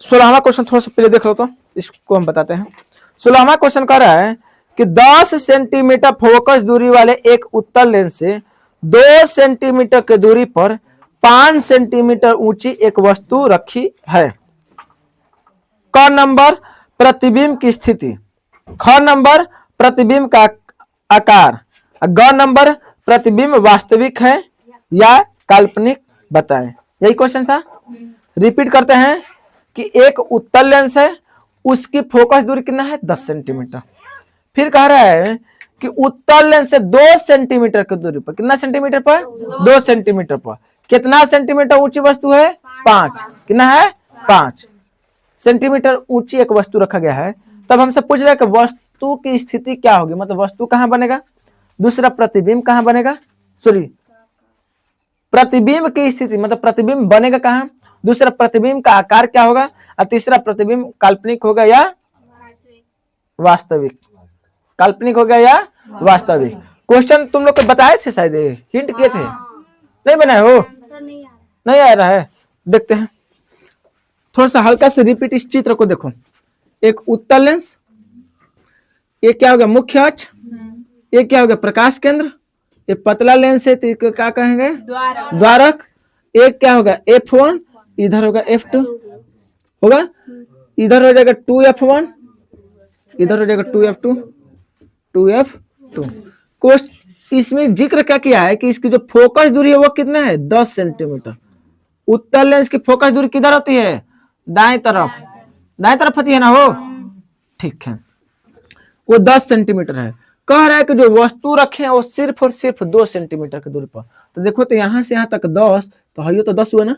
16वां question थोड़ा सा पहले देख लो तो इसको हम बताते हैं। 16वां क्वेश्चन कह रहा है कि 10 सेंटीमीटर फोकस दूरी वाले एक उत्तल लेंस से 2 सेंटीमीटर की दूरी पर 5 सेंटीमीटर ऊंची एक वस्तु रखी है। क नंबर प्रतिबिंब की स्थिति, ख नंबर प्रतिबिंब का आकार, ग नंबर प्रतिबिंब वास्तविक है या काल्पनिक बताएं। यही क्वेश्चन था। रिपीट करते हैं कि एक उत्तल लेंस है, उसकी फोकस दूरी कितना है 10 सेंटीमीटर। फिर कह रहा है कि उत्तल लेंस से 2 सेंटीमीटर की दूरी पर, कितना सेंटीमीटर पर 2 सेंटीमीटर पर कितना सेंटीमीटर ऊंची वस्तु है 5, कितना है 5 सेंटीमीटर ऊंची एक वस्तु रखा गया है। तब हमसे पूछ रहा है कि वस्तु की स्थिति क्या होगी, मतलब वस्तु कहां बनेगा, दूसरा प्रतिबिंब कहां बनेगा, सॉरी प्रतिबिंब की स्थिति मतलब प्रतिबिंब बनेगा कहां, दूसरा प्रतिबिंब का आकार क्या होगा, और तीसरा प्रतिबिंब काल्पनिक होगा या वास्तविक, काल्पनिक होगा या वास्तविक। क्वेश्चन तुम लोग को बताए थे शायद, हिंट किए थे, नहीं बनाए हो, नहीं आ रहा है। देखते हैं थोड़ा सा हल्का से रिपीट इस चित्र को देखो। एक उत्तल लेंस, ये क्या होगा मुख्य अक्ष, ये क्या होगा प्रकाश केंद्र, ये पतला लेंस है तो क्या कहेंगे द्वारक, एक क्या होगा F1, इधर होगा F2 होगा, इधर हो जाएगा 2F1, इधर हो जाएगा 2F2, 2F2। इसमें जिक्र क्या किया है कि इसकी जो फोकस दूरी है वो कितना है 10 सेंटीमीटर। उत्तल लेंस की फोकस दूरी किधर होती है, दाएं तरफ, दाएं तरफ होती है ना वो, ठीक है, वो 10 सेंटीमीटर है। कह रहा है कि जो वस्तु रखे हैं वो सिर्फ और सिर्फ 2 सेंटीमीटर की दूरी पर। तो देखो तो यहां से यहां तक 10, तो है तो 10 हुआ ना,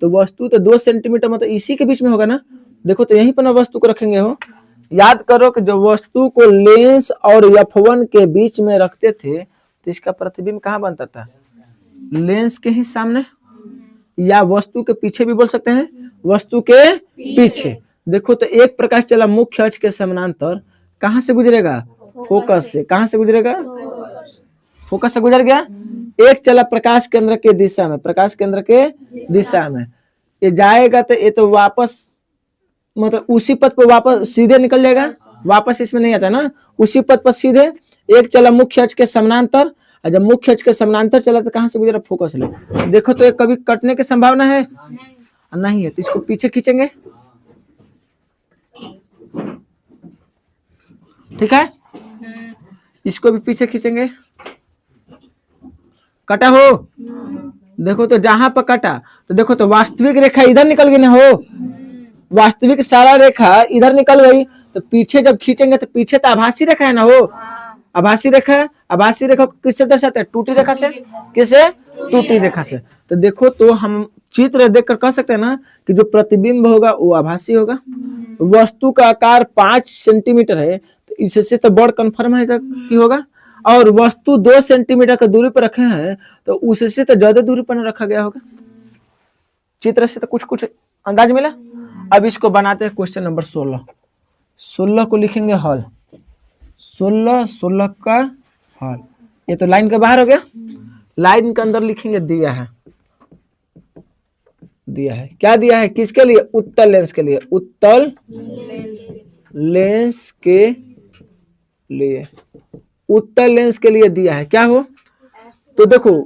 तो वस्तु तो 2 सेंटीमीटर मतलब इसी के बीच में होगा ना। देखो तो यहीं पर ना वस्तु को रखेंगे हो। याद करो कि जो वस्तु को लेंस और F1 के बीच में रखते थे तो इसका प्रतिबिंब कहाँ बनता था, लेंस के ही सामने, या वस्तु के पीछे भी बोल सकते हैं, वस्तु के पीछे। देखो तो एक प्रकाश चला मुख्य अक्ष के समानांतर, कहां से गुजरेगा फोकस से, कहां से गुजरेगा फोकस से गुजर गया। एक चला प्रकाश केंद्र के दिशा में, प्रकाश केंद्र के दिशा में, ये जाएगा तो ये तो वापस मतलब उसी पथ पर वापस सीधे निकल जाएगा, वापस इसमें नहीं आता ना, उसी पथ पर सीधे। एक चला मुख्य अक्ष के समानांतर, और जब मुख्य अक्ष के समानांतर चला तो कहां से गुजरा फोकस ले। देखो तो ये कभी कटने की संभावना है नहीं है, तो इसको पीछे खींचेंगे, ठीक है, इसको भी पीछे खींचेंगे। कटा हो, देखो तो जहां पर कटा तो देखो तो वास्तविक रेखा इधर निकल गई ना हो, वास्तविक सारा रेखा इधर निकल गई, तो पीछे जब खींचेंगे तो पीछे तो आभासी रेखा है ना हो, आभासी रेखा है, आभासी रेखा को किससे दर्शाते हैं, टूटी रेखा से, किसे टूटी रेखा से। तो देखो तो हम चित्र देखकर कह सकते हैं ना कि जो प्रतिबिंब होगा वो आभासी होगा। वस्तु का आकार 5 सेंटीमीटर है तो इससे तो बड़ कन्फर्म है कि होगा, और वस्तु 2 सेंटीमीटर की दूरी पर रखे हैं तो उससे तो ज्यादा दूरी पर रखा गया होगा। चित्र से तो कुछ कुछ अंदाज मिला। अब इसको बनाते हैं क्वेश्चन नंबर 16। 16 को लिखेंगे हल, 16 का हल। ये तो लाइन के बाहर हो गया, लाइन के अंदर लिखेंगे दिया है, दिया है क्या दिया है, किसके लिए, उत्तल लेंस के लिए, उत्तल लेंस के लिए, उत्तल लेंस के लिए दिया है क्या हो। तो देखो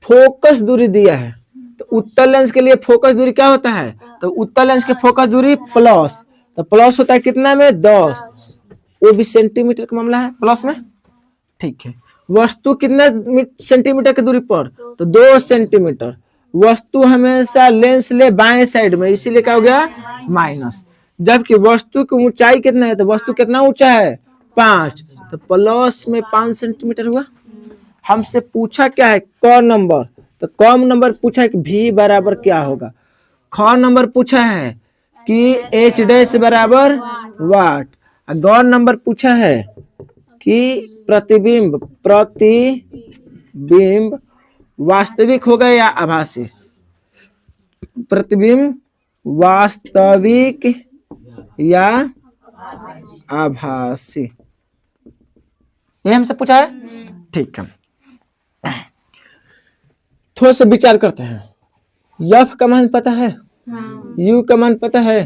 फोकस दूरी दिया है, तो उत्तल लेंस के लिए फोकस दूरी क्या होता है, तो उत्तल लेंस की फोकस दूरी प्लस, तो प्लस होता है कितना में 10, वो भी सेंटीमीटर का मामला है प्लस में, ठीक है। वस्तु कितना सेंटीमीटर की दूरी पर, तो 2 सेंटीमीटर। वस्तु हमेशा लेंस ले बाएं साइड में, इसीलिए क्या हो गया माइनस। जबकि वस्तु की ऊंचाई कितना है, तो वस्तु कितना ऊंचा है 5, तो प्लस में 5 सेंटीमीटर हुआ। हमसे पूछा क्या है क नंबर, तो क नंबर पूछा है कि V बराबर क्या होगा। ख नंबर पूछा है कि H डैश बराबर वाट। ग नंबर पूछा है कि प्रतिबिंब वास्तविक होगा या आभासी, प्रतिबिंब वास्तविक या आभासी, ये हमसे पूछा है, ठीक है। थोड़ा सा विचार करते हैं। F का मान पता है, U का मान पता है,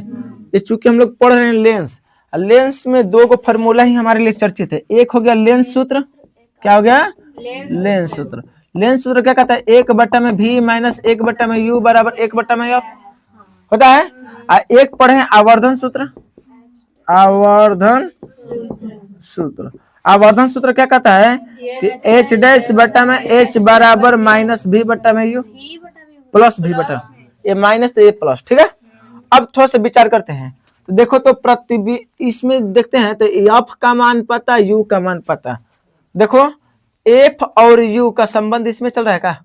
ये चूंकि हम लोग पढ़ रहे हैं लेंस, लेंस में दो गो फॉर्मूला ही हमारे लिए चर्चित है। एक हो गया लेंस सूत्र, क्या हो गया लेंस सूत्र। लेंस सूत्र क्या कहता है, 1/v माइनस 1/u बराबर 1/f होता है। एक पढ़े आवर्धन सूत्र, आवर्धन सूत्र। आवर्धन सूत्र क्या कहता है कि h डैश बटा में h बराबर माइनस v बटा में u प्लस v बटा, ये माइनस तो ये प्लस, ठीक है। अब थोड़ा सा विचार करते हैं, तो देखो तो प्रतिबिंब इसमें देखते हैं, तो f का मान पता, u का मान पता। देखो f और u का संबंध इसमें चल रहा है का,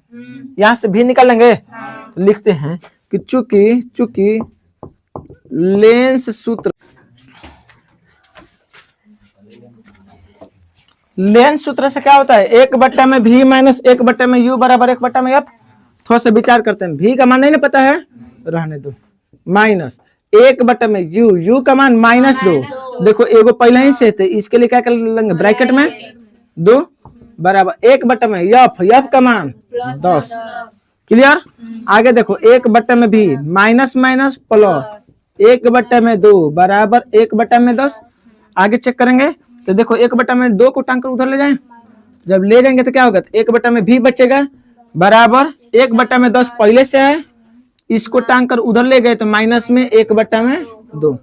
यहां से भी निकाल लेंगे। तो लिखते हैं कि चूंकि लेंस सूत्र, लेंस सूत्र से क्या होता है, 1/v माइनस 1/u बराबर 1/f। थोड़ा सा विचार करते हैं, v का मान नहीं ना पता है, रहने दो, माइनस 1/u, u का मान -2। देखो एगो पहले ही से थे, इसके लिए क्या कर लेंगे ब्रैकेट में 2 बराबर 1/f, f का मान 10। क्लियर। आगे देखो 1/v माइनस माइनस प्लस 1/2 बराबर 1/10। आगे चेक करेंगे तो देखो 1/2 को टांग कर उधर ले जाएं, जब ले जाएंगे तो क्या होगा, 1/v बचेगा बराबर 1/10 पहले से है, इसको टांग कर उधर ले गए तो माइनस में 1/2।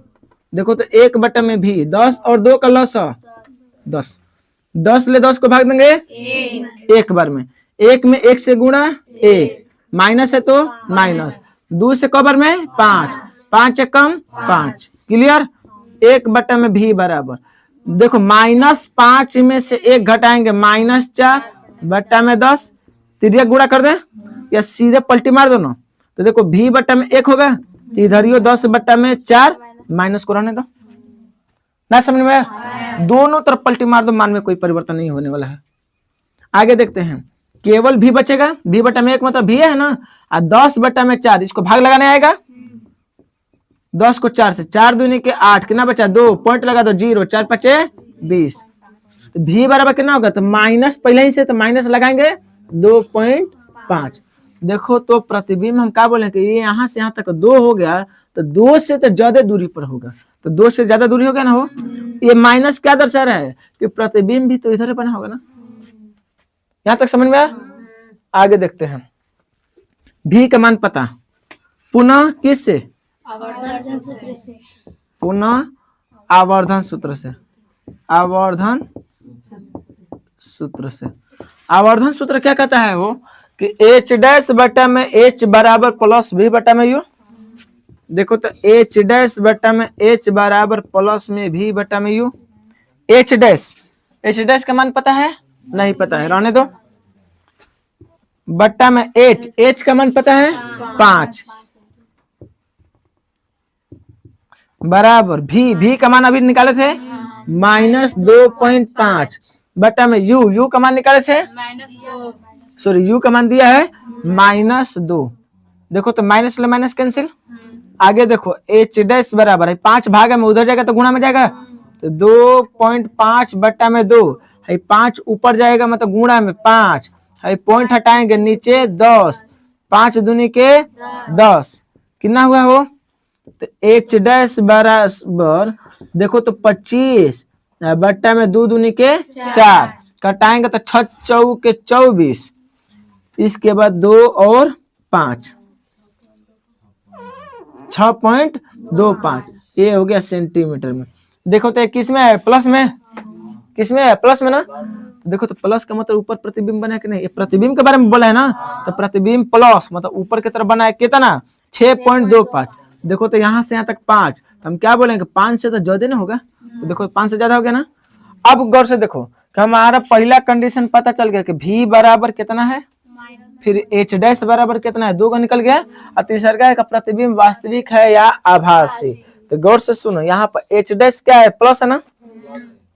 देखो तो 1/v 10 और 2 का लॉस 10, 10 ले 10 को भाग देंगे एक बार में, एक में 1 से गुणा 1, माइनस है तो माइनस, 2 से कबर में 5, 5 से कम 5। क्लियर। 1/v बराबर देखो -5 में से 1 घटाएंगे -4/10, तिरिया गुणा कर दे या सीधे पलटी मार दो ना, तो देखो v/1 होगा, तो इधर ही 10/4 माइनस को रहने दो ना, समझ में। दोनों तरफ पलटी मार दो, मान में कोई परिवर्तन नहीं होने वाला है। आगे देखते हैं, केवल v बचेगा, v/1 मतलब v है ना, और 10/4 इसको भाग लगाने आएगा, 10 को 4 से, 4 दूनी के 8, कितना बचा 2, पॉइंट लगा दो 0, 4 5 20। तो v बराबर कितना होगा, तो माइनस पहले ही से, तो माइनस लगाएंगे 2.5। देखो तो प्रतिबिंब हम क्या बोले कि ये यहाँ से यहाँ तक 2 हो गया, तो 2 से तो ज्यादा दूरी पर होगा, तो 2 से ज्यादा दूरी हो गया ना हो। ये माइनस क्या दर्शा रहा है कि प्रतिबिंब भी तो इधर बना होगा ना, यहां तक समझ में आया। आगे देखते हैं, v का मान पता, पुनः किस से, पुनः आवर्धन सूत्र से, आवर्धन सूत्र से। आवर्धन सूत्र क्या कहता है वो कि h डैश बटा में h बराबर प्लस v बटा में u। देखो तो h डैश बटा में h बराबर प्लस में v बटा में u। h डैश का मान पता है, नहीं पता है, रहने दो। बटा में h का मान पता है 5 बराबर v का मान अभी निकाले थे -2.5 बटा में u का मान निकाले थे, सॉरी u का मान दिया है -2। देखो तो माइनस ले माइनस कैंसिल। आगे देखो h डैश बराबर है 5 भागा में उधर जाएगा तो गुणा में जाएगा, तो 2.5 बटा में 2 है, 5 ऊपर जाएगा मतलब गुणा में 5 है, पॉइंट हटाएंगे नीचे 10, 5 दूनी के 10, कितना हुआ हो, तो h डैश बराबर देखो तो 25 बट्टा में 2 दूनी के 4, कटाएंगे तो 6 चौके 24, इसके बाद 2 और 5, 6.25, ये हो गया सेंटीमीटर में। देखो तो किस में है, प्लस में, किस में है, प्लस में ना। देखो तो प्लस का मतलब ऊपर प्रतिबिंब बना है कि नहीं, ये प्रतिबिंब के बारे में बोला है ना, तो प्रतिबिंब प्लस मतलब ऊपर की तरफ बना है कितना 6.25। देखो तो यहाँ से यहाँ तक 5, तो हम क्या बोलेंगे 5 से तो ज्यादा ना होगा, तो देखो 5 से ज्यादा हो गया ना। अब गौर से देखो कि हमारा पहला कंडीशन पता चल गया कि v बराबर कितना है, फिर h डैश बराबर कितना है, 2 का निकल गया, और तीसरा का प्रतिबिंब वास्तविक है या आभासी। तो गौर से सुनो, यहाँ पर h डैश क्या है, प्लस है ना,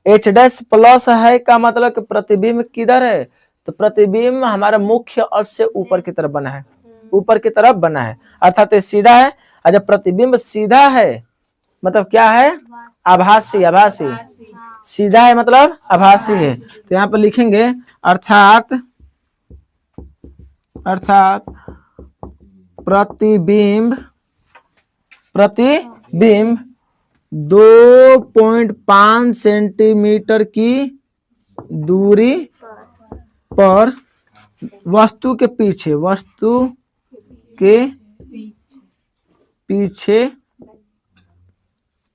h डैश प्लस है का मतलब कि प्रतिबिंब किधर है, तो प्रतिबिंब हमारा मुख्य अक्ष से ऊपर की तरफ बना है, ऊपर की तरफ बना है, अर्थात सीधा है। और जब प्रतिबिंब सीधा है मतलब क्या है, आभासी, आभासी, सीधा है मतलब आभासी है। तो यहाँ पर लिखेंगे अर्थात प्रतिबिंब 2.5 सेंटीमीटर की दूरी पर वस्तु के पीछे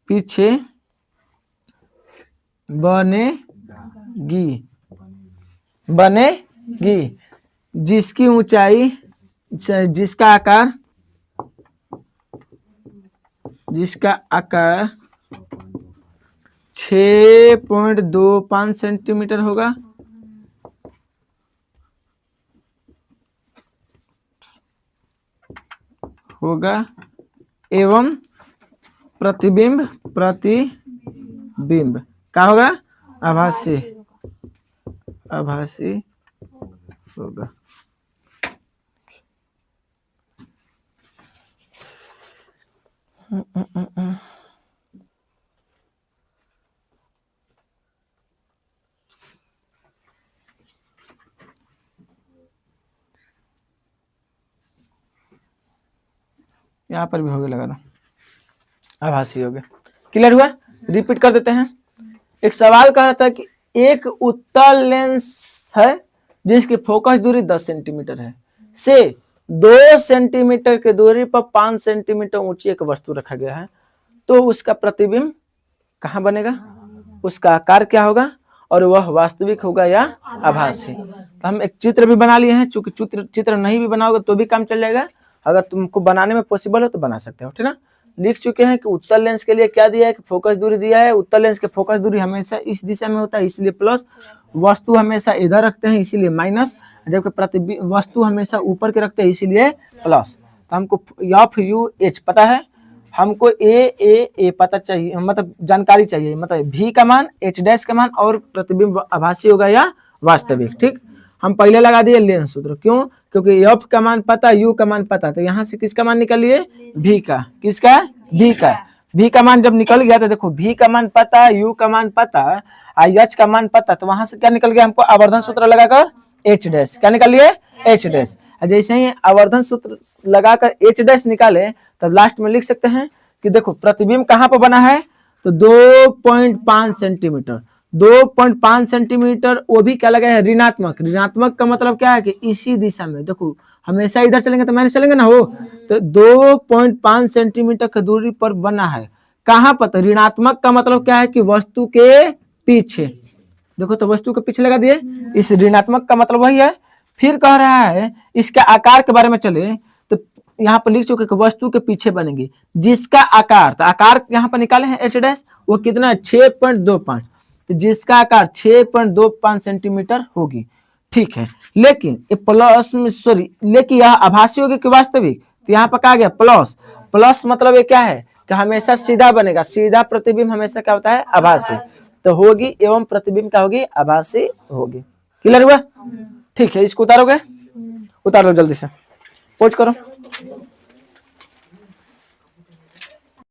पीछे बनेगी जिसकी ऊंचाई जिसका आकार 6.25 सेंटीमीटर होगा एवं प्रतिबिंब क्या होगा? आभासी होगा। यहाँ पर भी हो गया लगाना, आभासी हो गया। क्लियर हुआ? रिपीट कर देते हैं। एक सवाल कहा था कि एक उत्तल लेंस है जिसकी फोकस दूरी 10 सेंटीमीटर है, से 2 सेंटीमीटर की दूरी पर 5 सेंटीमीटर ऊंची एक वस्तु रखा गया है, तो उसका प्रतिबिंब कहाँ बनेगा, उसका आकार क्या होगा और वह वास्तविक होगा या आभासी। तो हम एक चित्र भी बना लिए हैं, चूंकि चित्र नहीं भी बनाओगे तो भी काम चल जाएगा, अगर तुमको बनाने में पॉसिबल हो तो बना सकते हो, ठीक ना। लिख चुके हैं कि उत्तल लेंस के लिए क्या दिया है कि फोकस दूरी दिया है। उत्तल लेंस के फोकस दूरी हमेशा इस दिशा में होता है इसलिए प्लस, वस्तु हमेशा इधर रखते हैं इसीलिए माइनस, जबकि प्रतिबिंब वस्तु हमेशा ऊपर के रखते हैं इसीलिए प्लस। तो हमको एफ यू एच पता है, हमको ए पता चाहिए, मतलब जानकारी चाहिए, मतलब v का मान, h डैश का मान और प्रतिबिंब आभासी होगा या वास्तविक। ठीक, हम पहले लगा दिए लेंस सूत्र, क्यों? क्योंकि f का मान पता, u का मान पता, तो यहाँ से किसका मान निकल लिए? v का। किसका? v का। v का मान जब निकल गया तो देखो v का मान पता, u का मान पता, h का मान पता, तो वहां से क्या निकल गया हमको? आवर्धन सूत्र लगाकर h डैश। क्या निकल लिए? h dash. जैसे ही आवर्धन सूत्र लगाकर h डैश निकाले तब लास्ट में लिख सकते हैं कि देखो प्रतिबिंब कहाँ पर बना है, तो 2.5 सेंटीमीटर। 2.5 सेंटीमीटर, वो भी क्या लगा है? ऋणात्मक। ऋणात्मक का मतलब क्या है कि इसी दिशा में, देखो हमेशा इधर चलेंगे तो माइनस चलेंगे ना, हो तो 2.5 सेंटीमीटर की दूरी पर बना है। कहाँ पर? तो ऋणात्मक का मतलब क्या है कि वस्तु के पीछे। देखो तो वस्तु के पीछे लगा दिए, इस ऋणात्मक का मतलब वही है। फिर कह रहा है इसके आकार के बारे में चले तो यहाँ पर लिख चुके वस्तु के पीछे बनेगी जिसका आकार, तो आकार यहाँ पर निकाले हैं एच डैश, वो कितना है? 6.25, तो जिसका आकार 6.25 सेंटीमीटर होगी। ठीक है, लेकिन ये प्लस में, सॉरी, लेकिन यह आभासी होगी कि वास्तविक? तो यहाँ पर कहा गया प्लस। प्लस मतलब ये क्या है कि हमेशा सीधा बनेगा, सीधा प्रतिबिंब हमेशा क्या होता है? आभासी। तो होगी एवं प्रतिबिंब क्या होगी? आभासी होगी। क्लियर हुआ? ठीक है, इसको उतारोगे? उतार लो जल्दी से, पोज करो।